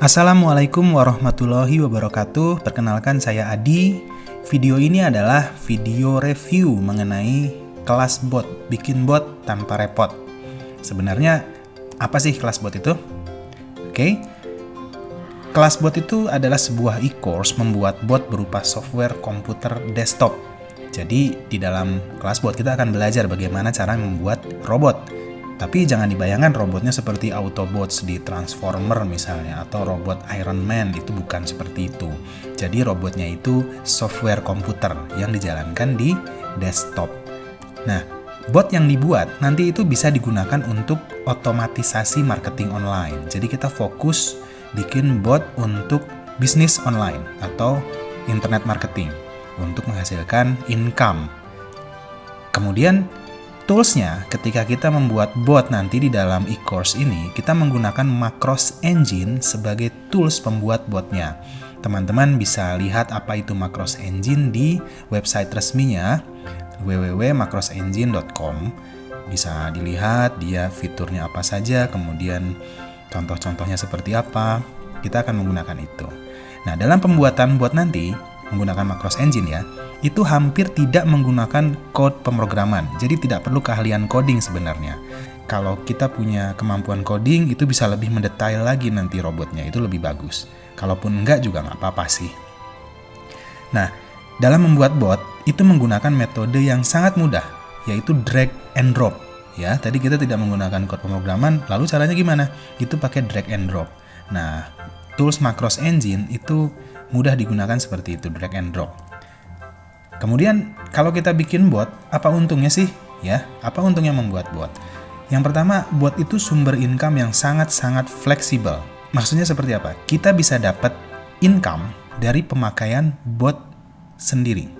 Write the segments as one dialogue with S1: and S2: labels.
S1: Assalamualaikum warahmatullahi wabarakatuh. Perkenalkan saya Adi. Video ini adalah video review mengenai kelas bot, bikin bot tanpa repot. Sebenarnya apa sih kelas bot itu? Oke. Kelas bot itu adalah sebuah e-course membuat bot berupa software komputer desktop. Jadi di dalam kelas bot kita akan belajar bagaimana cara membuat robot. Tapi jangan dibayangkan robotnya seperti Autobots di Transformer misalnya, atau robot Iron Man, itu bukan seperti itu. Jadi robotnya itu software komputer yang dijalankan di desktop. Nah, bot yang dibuat nanti itu bisa digunakan untuk otomatisasi marketing online. Jadi kita fokus bikin bot untuk bisnis online atau internet marketing untuk menghasilkan income. Kemudian toolsnya, ketika kita membuat bot nanti di dalam e-course ini, kita menggunakan Macros Engine sebagai tools pembuat botnya. Teman-teman bisa lihat apa itu Macros Engine di website resminya www.macrosengine.com. Bisa dilihat dia fiturnya apa saja, kemudian contoh-contohnya seperti apa. Kita akan menggunakan itu. Nah, dalam pembuatan bot nanti menggunakan Macros Engine ya, itu hampir tidak menggunakan code pemrograman. Jadi tidak perlu keahlian coding sebenarnya. Kalau kita punya kemampuan coding, itu bisa lebih mendetail lagi nanti robotnya, itu lebih bagus. Kalaupun enggak juga nggak apa-apa sih. Nah, dalam membuat bot, itu menggunakan metode yang sangat mudah, yaitu drag and drop. Ya, tadi kita tidak menggunakan code pemrograman, lalu caranya gimana? Itu pakai drag and drop. Nah, tools Macros Engine itu mudah digunakan seperti itu, drag and drop. Kemudian kalau kita bikin bot, apa untungnya sih? Ya, apa untungnya membuat bot? Yang pertama, bot itu sumber income yang sangat-sangat fleksibel. Maksudnya seperti apa? Kita bisa dapat income dari pemakaian bot sendiri.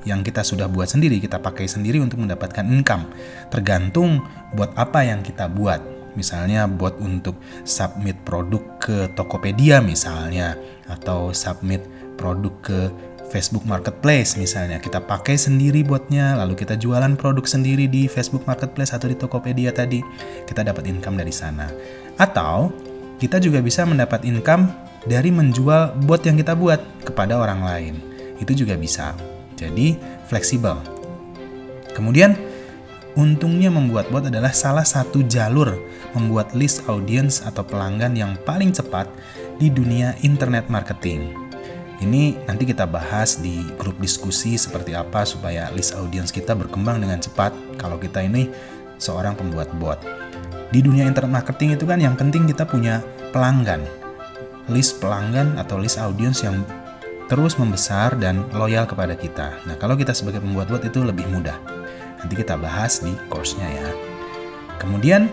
S1: Yang kita sudah buat sendiri, kita pakai sendiri untuk mendapatkan income. Tergantung bot apa yang kita buat. Misalnya bot untuk submit produk ke Tokopedia misalnya, atau submit produk ke Facebook Marketplace misalnya. Kita pakai sendiri botnya, lalu kita jualan produk sendiri di Facebook Marketplace atau di Tokopedia tadi. Kita dapat income dari sana. Atau kita juga bisa mendapat income dari menjual bot yang kita buat kepada orang lain. Itu juga bisa. Jadi fleksibel. Kemudian untungnya membuat bot adalah salah satu jalur membuat list audience atau pelanggan yang paling cepat di dunia internet marketing. Ini nanti kita bahas di grup diskusi seperti apa supaya list audience kita berkembang dengan cepat kalau kita ini seorang pembuat bot. Di dunia internet marketing itu kan yang penting kita punya pelanggan. List pelanggan atau list audience yang terus membesar dan loyal kepada kita. Nah, kalau kita sebagai pembuat bot itu lebih mudah. Nanti kita bahas di course-nya ya. Kemudian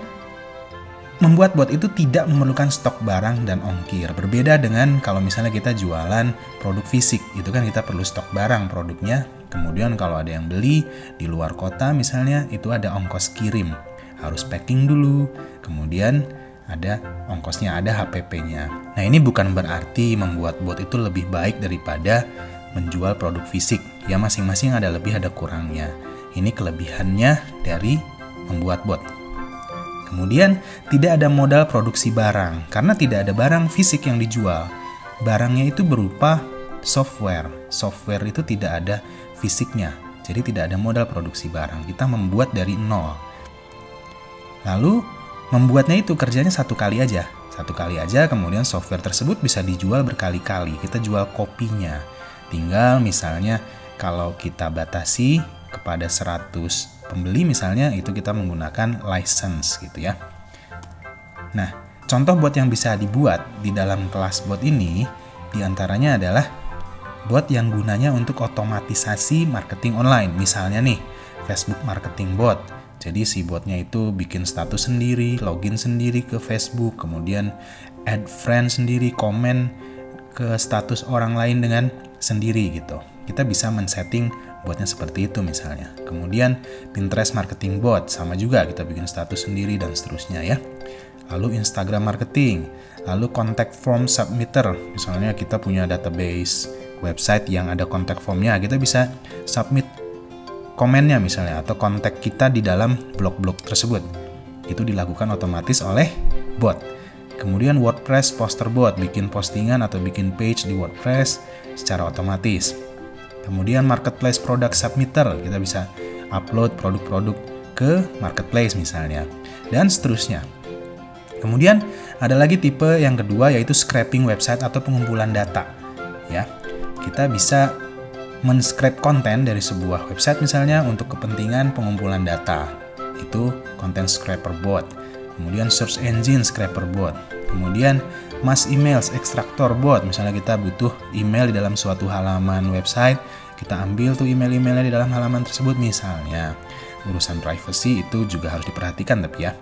S1: membuat bot itu tidak memerlukan stok barang dan ongkir. Berbeda dengan kalau misalnya kita jualan produk fisik, itu kan kita perlu stok barang produknya. Kemudian kalau ada yang beli di luar kota misalnya, itu ada ongkos kirim. Harus packing dulu, kemudian ada ongkosnya, ada HPP-nya. Nah, ini bukan berarti membuat bot itu lebih baik daripada menjual produk fisik. Ya, masing-masing ada lebih ada kurangnya. Ini kelebihannya dari membuat bot. Kemudian, tidak ada modal produksi barang, karena tidak ada barang fisik yang dijual. Barangnya itu berupa software. Software itu tidak ada fisiknya, jadi tidak ada modal produksi barang. Kita membuat dari nol. Lalu, membuatnya itu kerjanya satu kali aja, kemudian software tersebut bisa dijual berkali-kali. Kita jual kopinya. Tinggal misalnya, kalau kita batasi kepada 100 pembeli misalnya, itu kita menggunakan license gitu ya. Nah, contoh bot yang bisa dibuat di dalam kelas bot ini diantaranya adalah bot yang gunanya untuk otomatisasi marketing online. Misalnya nih, Facebook marketing bot. Jadi si botnya itu bikin status sendiri, login sendiri ke Facebook, kemudian add friend sendiri, komen ke status orang lain dengan sendiri gitu. Kita bisa men-setting botnya seperti itu misalnya. Kemudian Pinterest marketing bot, sama juga kita bikin status sendiri dan seterusnya ya. Lalu Instagram marketing, lalu contact form submitter. Misalnya kita punya database website yang ada contact formnya, kita bisa submit komennya misalnya atau kontak kita di dalam blog-blog tersebut. Itu dilakukan otomatis oleh bot. Kemudian WordPress Poster Bot, bikin postingan atau bikin page di WordPress secara otomatis. Kemudian Marketplace Product Submitter, kita bisa upload produk-produk ke marketplace misalnya, dan seterusnya. Kemudian ada lagi tipe yang kedua, yaitu scraping website atau pengumpulan data. Ya, kita bisa men-scrape konten dari sebuah website misalnya untuk kepentingan pengumpulan data. Itu content scraper bot. Kemudian search engine scraper bot. Kemudian mass emails extractor bot. Misalnya kita butuh email di dalam suatu halaman website, kita ambil tuh email-emailnya di dalam halaman tersebut misalnya. Urusan privacy itu juga harus diperhatikan tapi ya.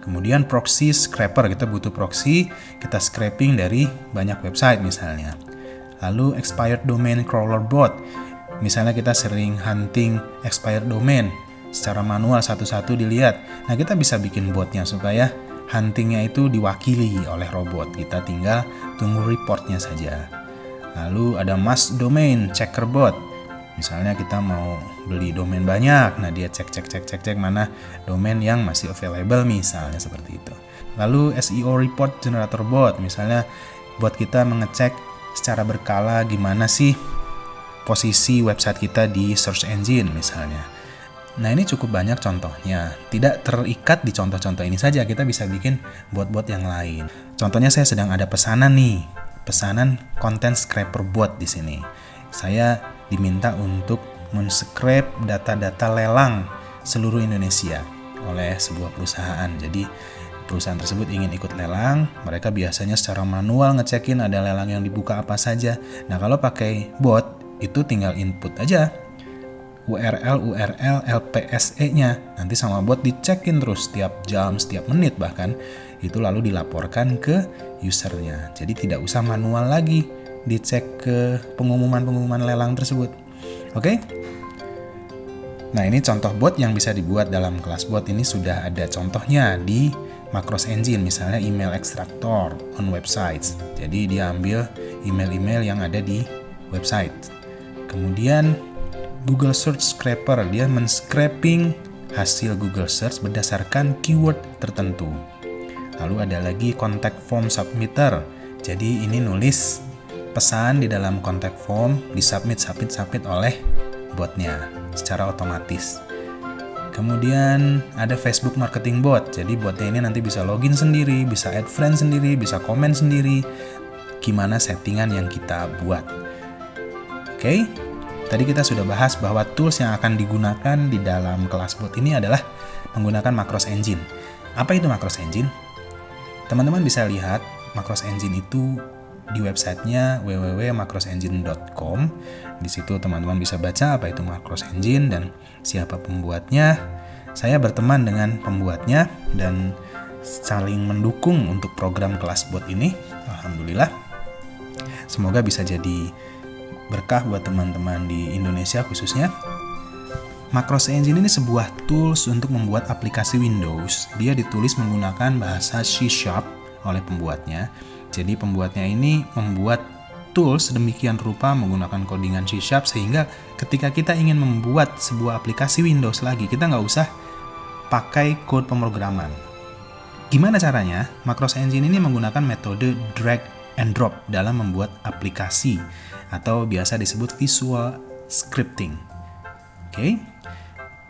S1: Kemudian proxy scraper, kita butuh proxy, kita scraping dari banyak website misalnya. Lalu expired domain crawler bot. Misalnya kita sering hunting expired domain, secara manual satu-satu dilihat. Nah, kita bisa bikin botnya supaya huntingnya itu diwakili oleh robot. Kita tinggal tunggu reportnya saja. Lalu ada mass domain checker bot. Misalnya kita mau beli domain banyak, nah dia cek mana domain yang masih available misalnya seperti itu. Lalu SEO report generator bot, misalnya bot kita mengecek secara berkala gimana sih posisi website kita di search engine misalnya. Nah, ini cukup banyak contohnya. Tidak terikat di contoh-contoh ini saja, kita bisa bikin bot-bot yang lain. Contohnya saya sedang ada pesanan nih, pesanan content scraper bot di sini. Saya diminta untuk men-scrape data-data lelang seluruh Indonesia oleh sebuah perusahaan. Jadi perusahaan tersebut ingin ikut lelang, mereka biasanya secara manual ngecekin ada lelang yang dibuka apa saja. Nah, kalau pakai bot itu tinggal input aja URL, LPSE-nya. Nanti sama bot dicekin terus setiap jam, setiap menit bahkan. Itu lalu dilaporkan ke usernya. Jadi tidak usah manual lagi dicek ke pengumuman-pengumuman lelang tersebut. Oke? Nah, ini contoh bot yang bisa dibuat dalam kelas bot. Ini sudah ada contohnya di Macros Engine, misalnya email extractor on websites. Jadi dia ambil email-email yang ada di website. Kemudian Google Search Scraper, dia men-scraping hasil Google Search berdasarkan keyword tertentu. Lalu ada lagi Contact Form Submitter. Jadi ini nulis pesan di dalam contact form, disubmit oleh botnya secara otomatis. Kemudian ada Facebook Marketing Bot. Jadi botnya ini nanti bisa login sendiri, bisa add friend sendiri, bisa komen sendiri. Gimana settingan yang kita buat. Oke? Tadi kita sudah bahas bahwa tools yang akan digunakan di dalam kelas bot ini adalah menggunakan Macros Engine. Apa itu Macros Engine? Teman-teman bisa lihat Macros Engine itu di websitenya www.macrosengine.com. Di situ teman-teman bisa baca apa itu Macros Engine dan siapa pembuatnya. Saya berteman dengan pembuatnya dan saling mendukung untuk program kelas bot ini. Alhamdulillah. Semoga bisa jadi berkah buat teman-teman di Indonesia khususnya. Macros Engine ini sebuah tools untuk membuat aplikasi Windows. Dia ditulis menggunakan bahasa C# oleh pembuatnya. Jadi pembuatnya ini membuat tools sedemikian rupa menggunakan codingan C# sehingga ketika kita ingin membuat sebuah aplikasi Windows lagi, kita nggak usah pakai code pemrograman. Gimana caranya? Macros Engine ini menggunakan metode drag and drop dalam membuat aplikasi atau biasa disebut visual scripting. Oke?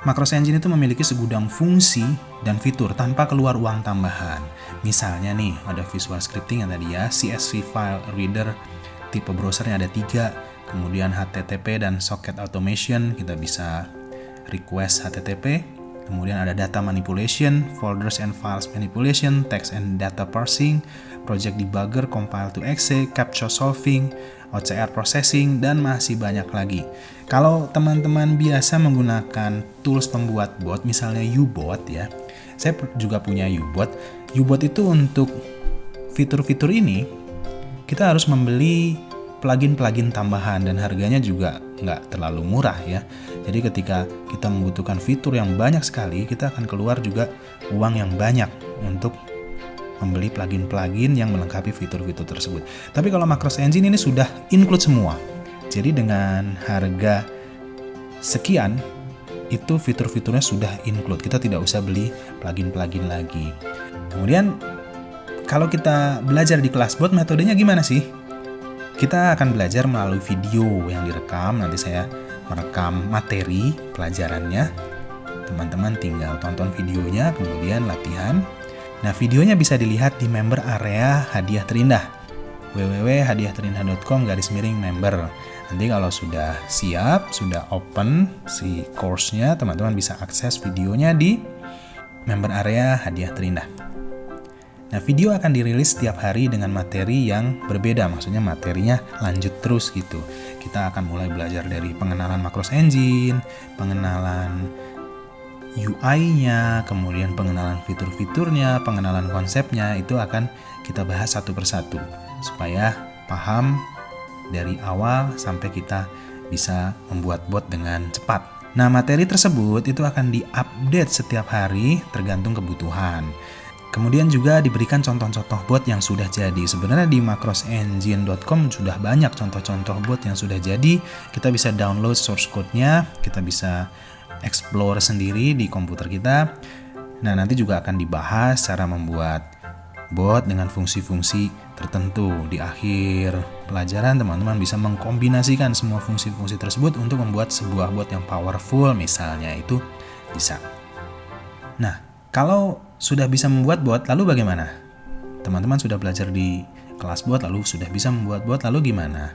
S1: Macros Engine itu memiliki segudang fungsi dan fitur tanpa keluar uang tambahan. Misalnya nih, ada visual scripting yang tadi ya, CSV file reader, tipe browsernya ada 3, kemudian HTTP dan socket automation, kita bisa request HTTP, kemudian ada data manipulation, folders and files manipulation, text and data parsing, project debugger, compile to exe, captcha solving, OCR processing, dan masih banyak lagi. Kalau teman-teman biasa menggunakan tools pembuat bot, misalnya U-Bot ya, saya juga punya U-Bot. U-Bot itu untuk fitur-fitur ini, kita harus membeli plugin-plugin tambahan dan harganya juga nggak terlalu murah ya. Jadi ketika kita membutuhkan fitur yang banyak sekali, kita akan keluar juga uang yang banyak untuk membeli plugin-plugin yang melengkapi fitur-fitur tersebut. Tapi kalau Macros Engine ini sudah include semua. Jadi dengan harga sekian, itu fitur-fiturnya sudah include. Kita tidak usah beli plugin-plugin lagi. Kemudian kalau kita belajar di Classbot, metodenya gimana sih? Kita akan belajar melalui video yang direkam. Nanti saya merekam materi pelajarannya. Teman-teman tinggal tonton videonya, kemudian latihan. Nah, videonya bisa dilihat di member area Hadiah Terindah. www.hadiahterindah.com/member. Nanti kalau sudah siap, sudah open si course-nya, teman-teman bisa akses videonya di member area Hadiah Terindah. Nah, video akan dirilis setiap hari dengan materi yang berbeda, maksudnya materinya lanjut terus gitu. Kita akan mulai belajar dari pengenalan Macros Engine, pengenalan UI-nya, kemudian pengenalan fitur-fiturnya, pengenalan konsepnya, itu akan kita bahas satu persatu supaya paham dari awal sampai kita bisa membuat bot dengan cepat. Nah, materi tersebut itu akan diupdate setiap hari tergantung kebutuhan. Kemudian juga diberikan contoh-contoh bot yang sudah jadi. Sebenarnya di macrosengine.com sudah banyak contoh-contoh bot yang sudah jadi. Kita bisa download source code-nya, kita bisa explore sendiri di komputer kita. Nah, nanti juga akan dibahas cara membuat bot dengan fungsi-fungsi tertentu. Di akhir pelajaran, teman-teman bisa mengkombinasikan semua fungsi-fungsi tersebut untuk membuat sebuah bot yang powerful, misalnya itu bisa. Nah, kalau sudah bisa membuat bot, lalu bagaimana? Teman-teman sudah belajar di kelas bot, lalu sudah bisa membuat bot, lalu gimana?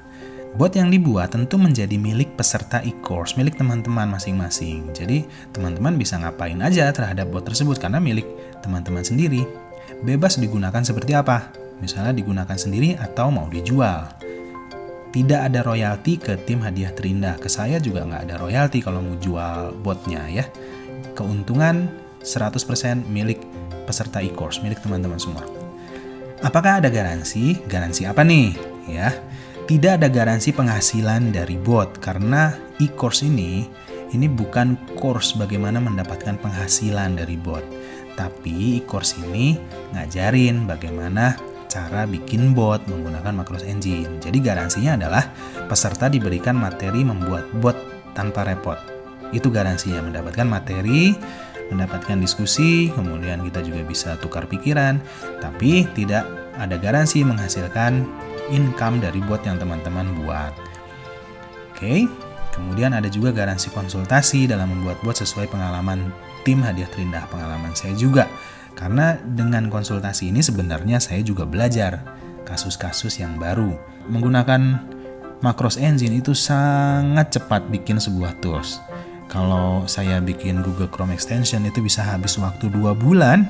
S1: Bot yang dibuat tentu menjadi milik peserta e-course, milik teman-teman masing-masing. Jadi, teman-teman bisa ngapain aja terhadap bot tersebut karena milik teman-teman sendiri. Bebas digunakan seperti apa? Misalnya digunakan sendiri atau mau dijual. Tidak ada royalti ke tim Hadiah Terindah. Ke saya juga nggak ada royalti kalau mau jual botnya ya. Keuntungan 100% milik peserta e-course, milik teman-teman semua. Apakah ada garansi? Garansi apa nih? Ya, tidak ada garansi penghasilan dari bot karena e-course ini bukan course bagaimana mendapatkan penghasilan dari bot. Tapi e-course ini ngajarin bagaimana cara bikin bot menggunakan Macros Engine. Jadi garansinya adalah peserta diberikan materi membuat bot tanpa repot. Itu garansinya, mendapatkan materi, mendapatkan diskusi, kemudian kita juga bisa tukar pikiran, tapi tidak ada garansi menghasilkan income dari bot yang teman-teman buat. Oke, kemudian ada juga garansi konsultasi dalam membuat bot sesuai pengalaman tim Hadiah Terindah, pengalaman saya juga. Karena dengan konsultasi ini sebenarnya saya juga belajar kasus-kasus yang baru. Menggunakan Macros Engine itu sangat cepat bikin sebuah tools. Kalau saya bikin Google Chrome Extension itu bisa habis waktu 2 bulan.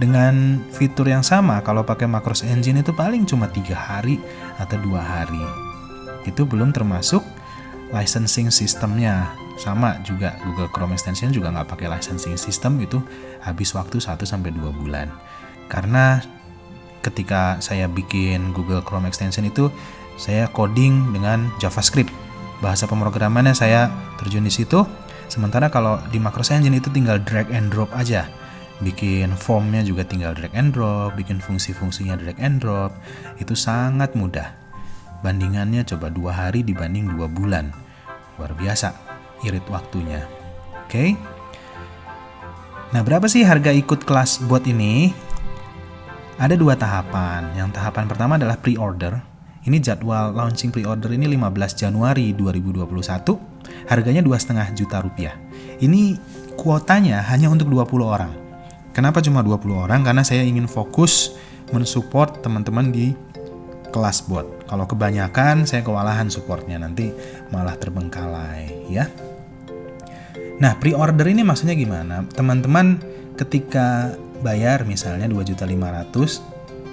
S1: Dengan fitur yang sama, kalau pakai Macros Engine itu paling cuma 3 hari atau 2 hari. Itu belum termasuk licensing sistemnya. Sama juga Google Chrome Extension juga nggak pakai licensing system, itu habis waktu 1-2 bulan. Karena ketika saya bikin Google Chrome Extension itu, saya coding dengan JavaScript. Bahasa pemrogramannya saya terjun di situ. Sementara kalau di Macros Engine itu tinggal drag and drop aja. Bikin formnya juga tinggal drag and drop, bikin fungsi-fungsinya drag and drop. Itu sangat mudah. Bandingannya coba 2 hari dibanding 2 bulan. Luar biasa, irit waktunya. Oke. Nah, berapa sih harga ikut kelas bot ini? Ada 2 tahapan. Yang tahapan pertama adalah pre-order. Ini jadwal launching pre-order ini 15 Januari 2021. Harganya 2,5 juta rupiah. Ini kuotanya hanya untuk 20 orang. Kenapa cuma 20 orang? Karena saya ingin fokus mensupport teman-teman di kelas bot. Kalau kebanyakan saya kewalahan supportnya, nanti malah terbengkalai ya. Nah, pre-order ini maksudnya gimana? Teman-teman ketika bayar misalnya 2.500.000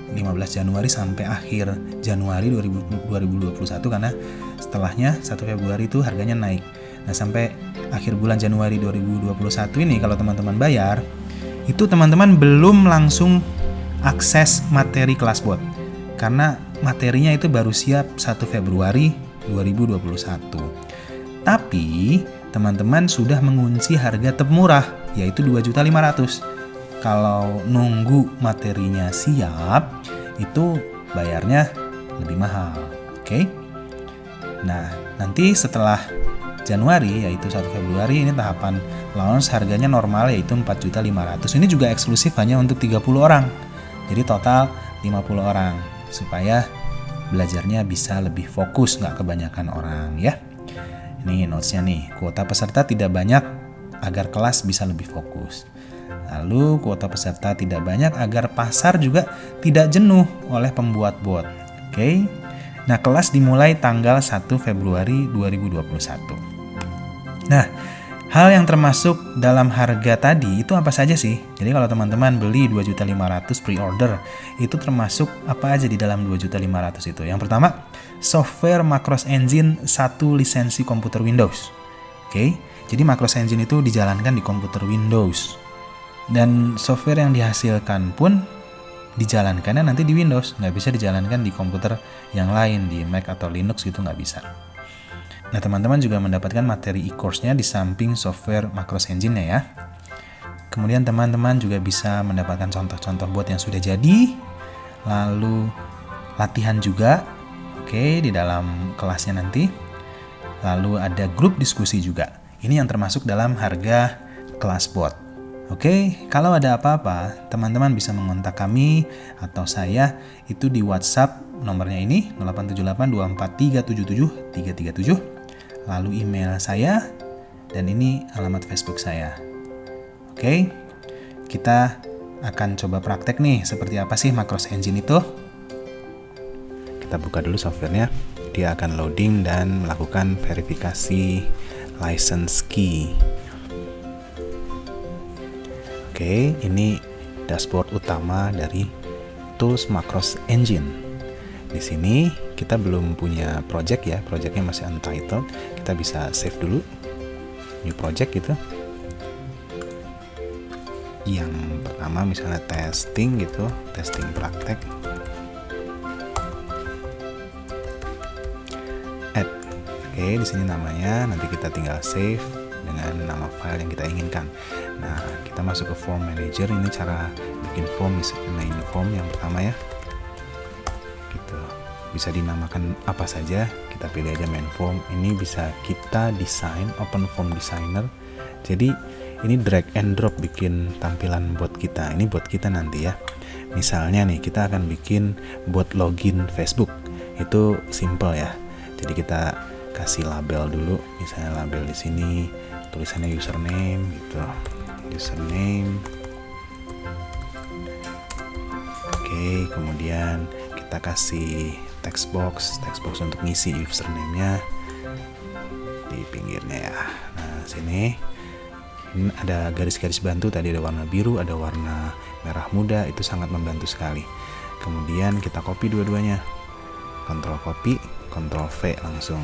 S1: 15 Januari sampai akhir Januari 2021, karena setelahnya 1 Februari itu harganya naik. Nah, sampai akhir bulan Januari 2021 ini kalau teman-teman bayar, itu teman-teman belum langsung akses materi kelas bot. Karena materinya itu baru siap 1 Februari 2021. Tapi teman-teman sudah mengunci harga termurah, yaitu 2.500.000. Kalau nunggu materinya siap, itu bayarnya lebih mahal. Oke? Nah, nanti setelah Januari, yaitu 1 Februari, ini tahapan launch, harganya normal yaitu 4.500.000. Ini juga eksklusif hanya untuk 30 orang. Jadi total 50 orang supaya belajarnya bisa lebih fokus, nggak kebanyakan orang ya. Ini notesnya nih, kuota peserta tidak banyak agar kelas bisa lebih fokus. Lalu kuota peserta tidak banyak agar pasar juga tidak jenuh oleh pembuat bot. Oke. Nah, kelas dimulai tanggal 1 Februari 2021. Nah, hal yang termasuk dalam harga tadi itu apa saja sih? Jadi kalau teman-teman beli 2.500.000 pre-order, itu termasuk apa aja di dalam 2.500.000 itu? Yang pertama, software Macros Engine 1 lisensi komputer Windows. Oke, jadi Macros Engine itu dijalankan di komputer Windows. Dan software yang dihasilkan pun dijalankannya nanti di Windows, nggak bisa dijalankan di komputer yang lain, di Mac atau Linux gitu nggak bisa. Nah, teman-teman juga mendapatkan materi e-course-nya di samping software Macros Engine-nya ya. Kemudian teman-teman juga bisa mendapatkan contoh-contoh bot yang sudah jadi, lalu latihan juga, oke, di dalam kelasnya nanti. Lalu ada grup diskusi juga. Ini yang termasuk dalam harga kelas bot. Oke, kalau ada apa-apa, teman-teman bisa mengontak kami atau saya itu di WhatsApp nomornya ini 087824377337. Lalu email saya, dan ini alamat Facebook saya. Oke, kita akan coba praktek nih seperti apa sih Macros Engine itu. Kita buka dulu softwarenya, dia akan loading dan melakukan verifikasi license key. Oke, ini dashboard utama dari tools Macros Engine. Di sini kita belum punya project ya, projectnya masih untitled. Kita bisa save dulu, new project gitu. Yang pertama misalnya testing gitu, testing praktek. Add, oke, di sini namanya. Nanti kita tinggal save dengan nama file yang kita inginkan. Nah, kita masuk ke form manager. Ini cara bikin form, main form yang pertama ya. Bisa dinamakan apa saja, kita pilih aja main form. Ini bisa kita desain, open form designer. Jadi ini drag and drop bikin tampilan bot kita. Ini bot kita nanti ya. Misalnya nih kita akan bikin bot login Facebook. Itu simple ya. Jadi kita kasih label dulu. Misalnya label di sini tulisannya username gitu. Username. Oke, kemudian kita kasih text box untuk ngisi username-nya di pinggirnya ya. Nah, sini ini ada garis-garis bantu, tadi ada warna biru, ada warna merah muda, itu sangat membantu sekali. Kemudian kita copy dua-duanya. Ctrl copy, Ctrl V langsung.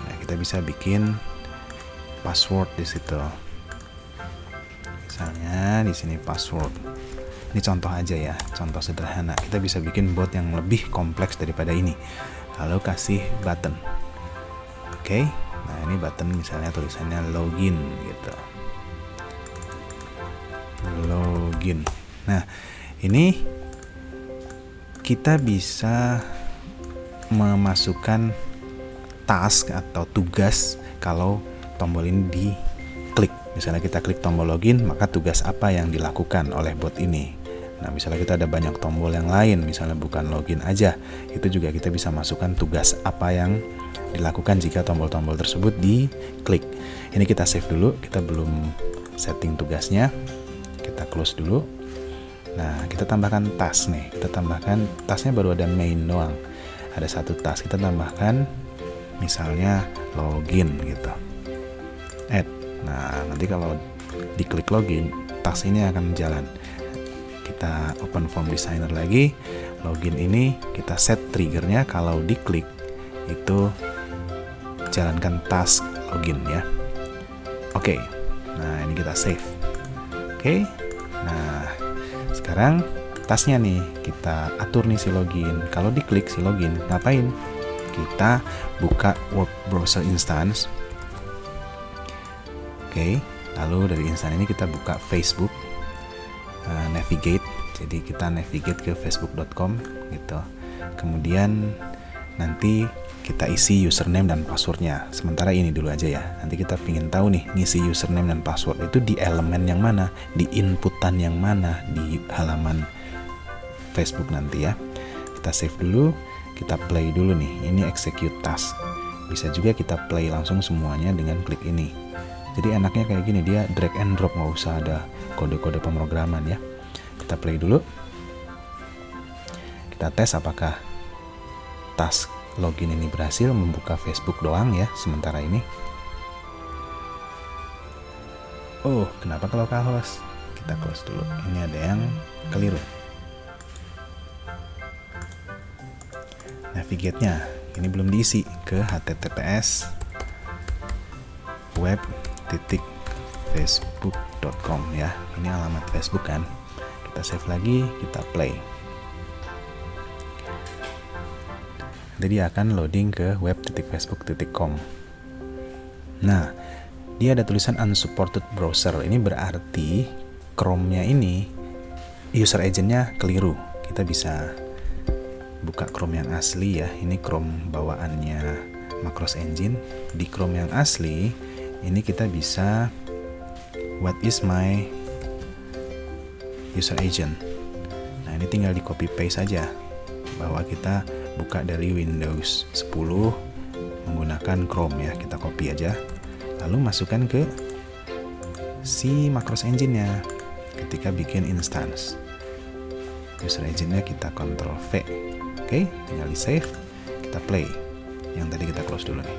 S1: Nah, kita bisa bikin password di situ. Misalnya di sini password. Ini contoh aja ya, contoh sederhana. Kita bisa bikin bot yang lebih kompleks daripada ini. Lalu kasih button. Oke, nah ini button misalnya tulisannya login gitu. Login. Nah, ini kita bisa memasukkan task atau tugas kalau tombol ini diklik. Misalnya kita klik tombol login, maka tugas apa yang dilakukan oleh bot ini. Nah, misalnya kita ada banyak tombol yang lain, misalnya bukan login aja, itu juga kita bisa masukkan tugas apa yang dilakukan jika tombol-tombol tersebut diklik. Ini kita save dulu, kita belum setting tugasnya, kita close dulu. Nah, kita tambahkan task nih, kita tambahkan tasknya baru ada main doang. Ada satu task, kita tambahkan misalnya login gitu. Add. Nah, nanti kalau diklik login, task ini akan jalan. Kita open form designer lagi, login ini kita set triggernya kalau diklik itu jalankan task login ya. Oke, nah ini kita save. Oke, nah sekarang tasknya nih kita atur nih si login. Kalau diklik si login ngapain? Kita buka web browser instance. Oke, lalu dari instance ini kita buka Facebook. Navigate, jadi kita navigate ke facebook.com gitu. Kemudian nanti kita isi username dan passwordnya. Sementara ini dulu aja ya. Nanti kita pingin tahu nih ngisi username dan password itu di elemen yang mana, di inputan yang mana, di halaman Facebook nanti ya. Kita save dulu, kita play dulu nih. Ini execute task. Bisa juga kita play langsung semuanya dengan klik ini. Jadi enaknya kayak gini, dia drag and drop, nggak usah ada kode-kode pemrograman ya. Kita play dulu. Kita tes apakah task login ini berhasil membuka Facebook doang ya sementara ini. Oh, kenapa ke localhost? Kita close dulu. Ini ada yang keliru. Navigate-nya ini belum diisi ke https web.facebook.com ya. Ini alamat Facebook kan. Kita save lagi, kita play. Nanti dia akan loading ke web.facebook.com. Nah, dia ada tulisan unsupported browser. Ini berarti Chrome-nya ini user agent-nya keliru. Kita bisa buka Chrome yang asli ya. Ini Chrome bawaannya Macros Engine. Di Chrome yang asli ini kita bisa what is my user agent. Nah, ini tinggal di copy paste saja bahwa kita buka dari Windows 10 menggunakan Chrome ya. Kita copy aja. Lalu masukkan ke si Macros Engine-nya ketika bikin instance. User agent-nya kita Ctrl V. Oke, tinggal di save, kita play. Yang tadi kita close dulu nih.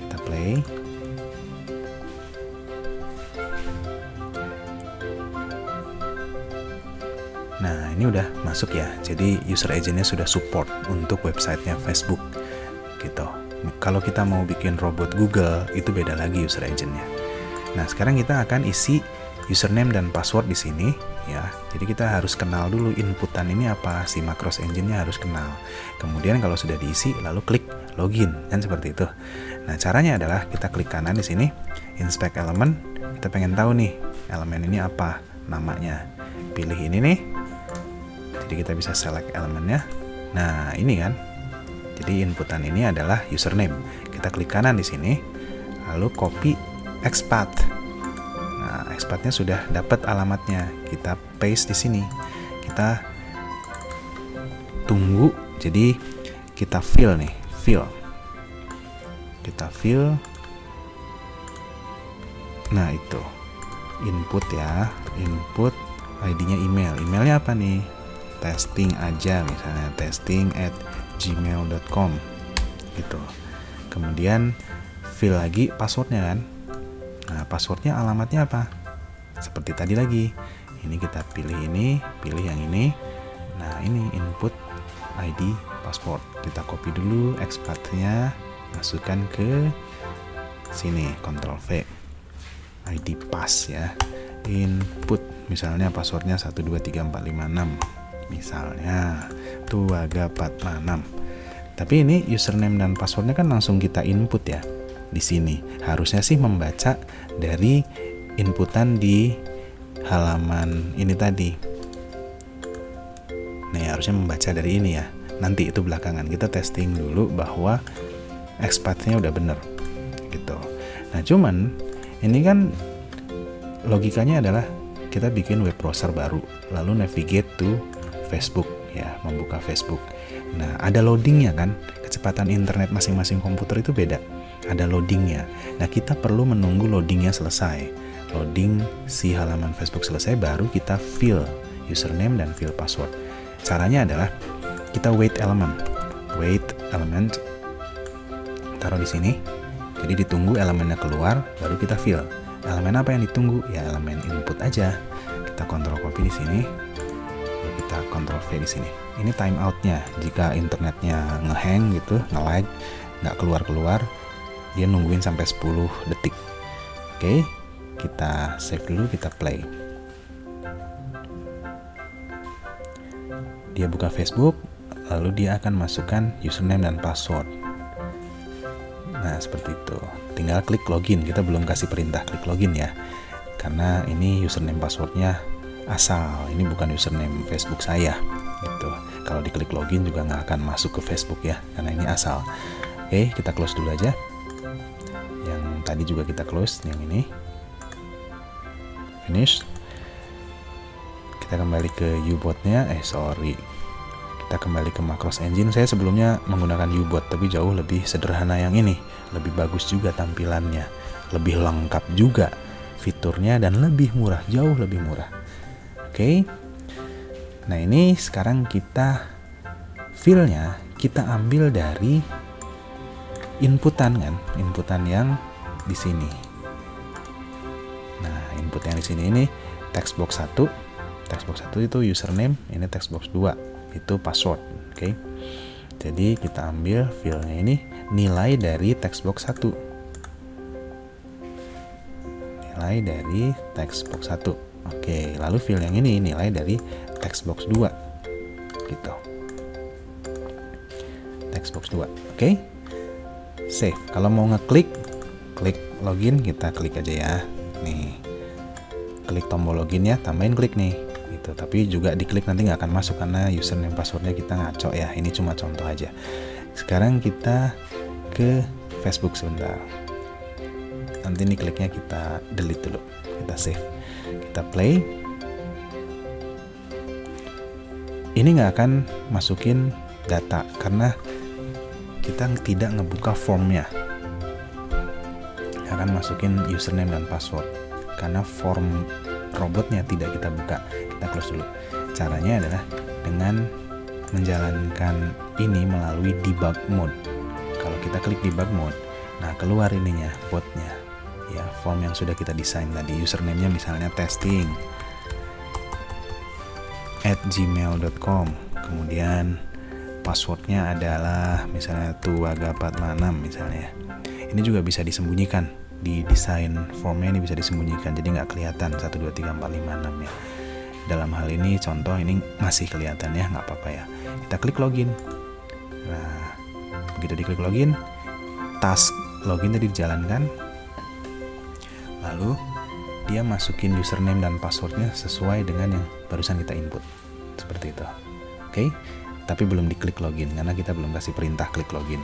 S1: Kita play. Nah, ini udah masuk ya. Jadi user agent-nya sudah support untuk websitenya Facebook gitu. Kalau kita mau bikin robot Google, itu beda lagi user agent-nya. Nah, sekarang kita akan isi username dan password di sini ya. Jadi kita harus kenal dulu inputan ini apa, si Macros Engine-nya harus kenal. Kemudian kalau sudah diisi lalu klik login, kan seperti itu. Nah, caranya adalah kita klik kanan di sini, inspect element. Kita pengen tahu nih elemen ini apa namanya. Pilih ini nih. Jadi kita bisa select elemennya. Nah, ini kan. Jadi inputan ini adalah username. Kita klik kanan di sini, lalu copy expath. Nah, expath-nya sudah dapat alamatnya. Kita paste di sini. Kita tunggu. Jadi kita fill nih, fill. Kita fill. Nah, itu input ya, input ID-nya email. Emailnya apa nih? Testing aja, misalnya testing@gmail.com gitu. Kemudian fill lagi passwordnya kan. Nah, passwordnya alamatnya apa? Seperti tadi lagi. Ini kita pilih ini, pilih yang ini. Nah, ini input ID password. Kita copy dulu expath-nya, masukkan ke sini, Ctrl V. ID pass ya. Input misalnya passwordnya 123456. Misalnya tuh Aga 456. Tapi ini username dan passwordnya kan langsung kita input ya. Di sini harusnya sih membaca dari inputan di halaman ini tadi. Nah, harusnya membaca dari ini ya. Nanti itu belakangan kita testing dulu bahwa expath-nya udah bener gitu. Nah, cuman ini kan logikanya adalah kita bikin web browser baru, lalu navigate to Facebook ya, membuka Facebook. Nah, ada loadingnya kan. Kecepatan internet masing-masing komputer itu beda. Ada loadingnya. Nah, kita perlu menunggu loadingnya selesai. Loading si halaman Facebook selesai, baru kita fill username dan fill password. Caranya adalah kita wait element, taruh di sini. Jadi ditunggu elemennya keluar, baru kita fill. Elemen apa yang ditunggu? Ya elemen input aja. Kita kontrol copy di sini, lalu kita kontrol V di sini. Ini timeoutnya. Jika internetnya ngehang gitu, nge-lag, nggak keluar-keluar, dia nungguin sampai 10 detik. Oke, kita save dulu, kita play. Dia buka Facebook, lalu dia akan masukkan username dan password. Nah, seperti itu. Tinggal klik login. Kita belum kasih perintah klik login ya. Karena ini username passwordnya asal. Ini bukan username Facebook saya. Gitu. Kalau diklik login juga nggak akan masuk ke Facebook ya. Karena ini asal. Oke, kita close dulu aja. Yang tadi juga kita close. Yang ini. Finish. Kita Kita kembali ke U-bot-nya, kita kembali ke Macros Engine. Saya sebelumnya menggunakan U-bot, tapi jauh lebih sederhana yang ini. Lebih bagus juga tampilannya, lebih lengkap juga fiturnya, dan lebih murah, jauh lebih murah. Oke. Nah ini sekarang file-nya kita ambil dari inputan yang di sini. Nah, input yang di sini ini textbox 1. Textbox 1 itu username, ini textbox 2 itu password. Oke. Jadi kita ambil filenya ini, nilai dari textbox 1. Nilai dari textbox 1. Oke, lalu file yang ini nilai dari textbox 2. Gitu. Textbox 2. Oke. Save. Kalau mau klik login, kita klik aja ya. Nih. Klik tombol login ya, tambahin klik nih. Gitu. Tapi juga diklik nanti nggak akan masuk karena username passwordnya kita ngaco ya. Ini cuma contoh aja. Sekarang kita ke Facebook sebentar. Nanti nih kliknya kita delete dulu. Kita save. Kita play. Ini nggak akan masukin data karena kita tidak ngebuka formnya. Akan masukin username dan password karena form robotnya tidak kita buka. Kita close dulu. Caranya adalah dengan menjalankan ini melalui debug mode. Kalau kita klik debug mode, nah keluar ininya, botnya ya, form yang sudah kita desain tadi. Username-nya misalnya testing@gmail.com, kemudian passwordnya adalah misalnya tuaga456 misalnya. Ini juga bisa disembunyikan di desain formnya, ini bisa disembunyikan jadi nggak kelihatan 1, 2, 3, 4, 5, 6 ya. Dalam hal ini contoh ini masih kelihatan ya, nggak apa-apa ya. Kita klik login. Nah begitu diklik login, task login tadi dijalankan, lalu dia masukin username dan passwordnya sesuai dengan yang barusan kita input seperti itu. Oke. Tapi belum diklik login karena kita belum kasih perintah klik login.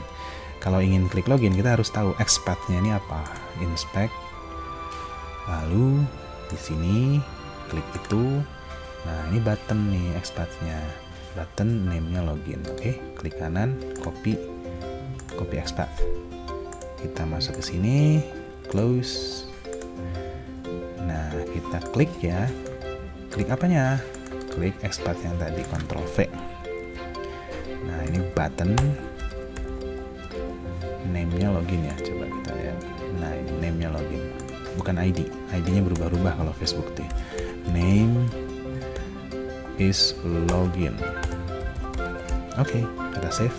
S1: Kalau ingin klik login kita harus tahu expect-nya ini apa. Inspect. Lalu di sini klik itu. Nah, ini button nih expect-nya. Button name-nya login. Oke, klik kanan, copy expect. Kita masuk ke sini, close. Nah, kita klik ya. Klik apanya? Klik expect yang tadi, Ctrl V. Nah ini button name-nya login ya, coba kita lihat. Nah ini name-nya login, bukan ID. ID-nya berubah-ubah kalau Facebook tuh. Name is login. Oke, kita save.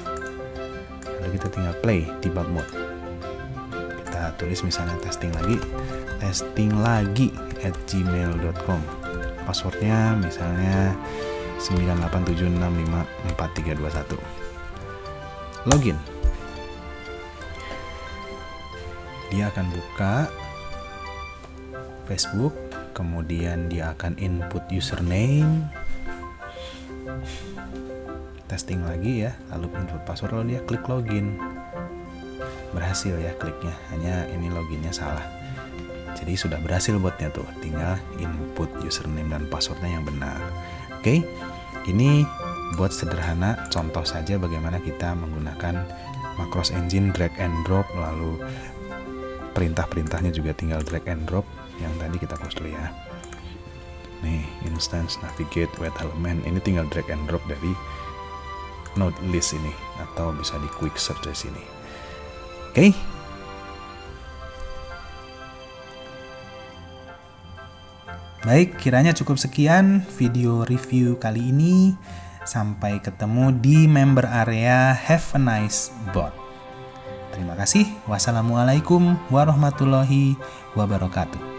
S1: Lalu kita tinggal play debug mode. Kita tulis misalnya testing lagi @gmail.com. Passwordnya misalnya 987654321. Login. Dia akan buka Facebook, kemudian dia akan input username, testing lagi ya, lalu input password, lalu dia klik login. Berhasil ya kliknya, hanya ini loginnya salah. Jadi sudah berhasil botnya tuh, tinggal input username dan passwordnya yang benar. Oke. Ini buat sederhana, contoh saja bagaimana kita menggunakan Macros Engine drag and drop, lalu perintah-perintahnya juga tinggal drag and drop. Yang tadi kita close dulu ya. Nih, instance, navigate, wait element, ini tinggal drag and drop dari node list ini, atau bisa di quick search dari sini. Oke. Baik, kiranya cukup sekian video review kali ini. Sampai ketemu di member area. Have a nice bot. Terima kasih. Wassalamualaikum warahmatullahi wabarakatuh.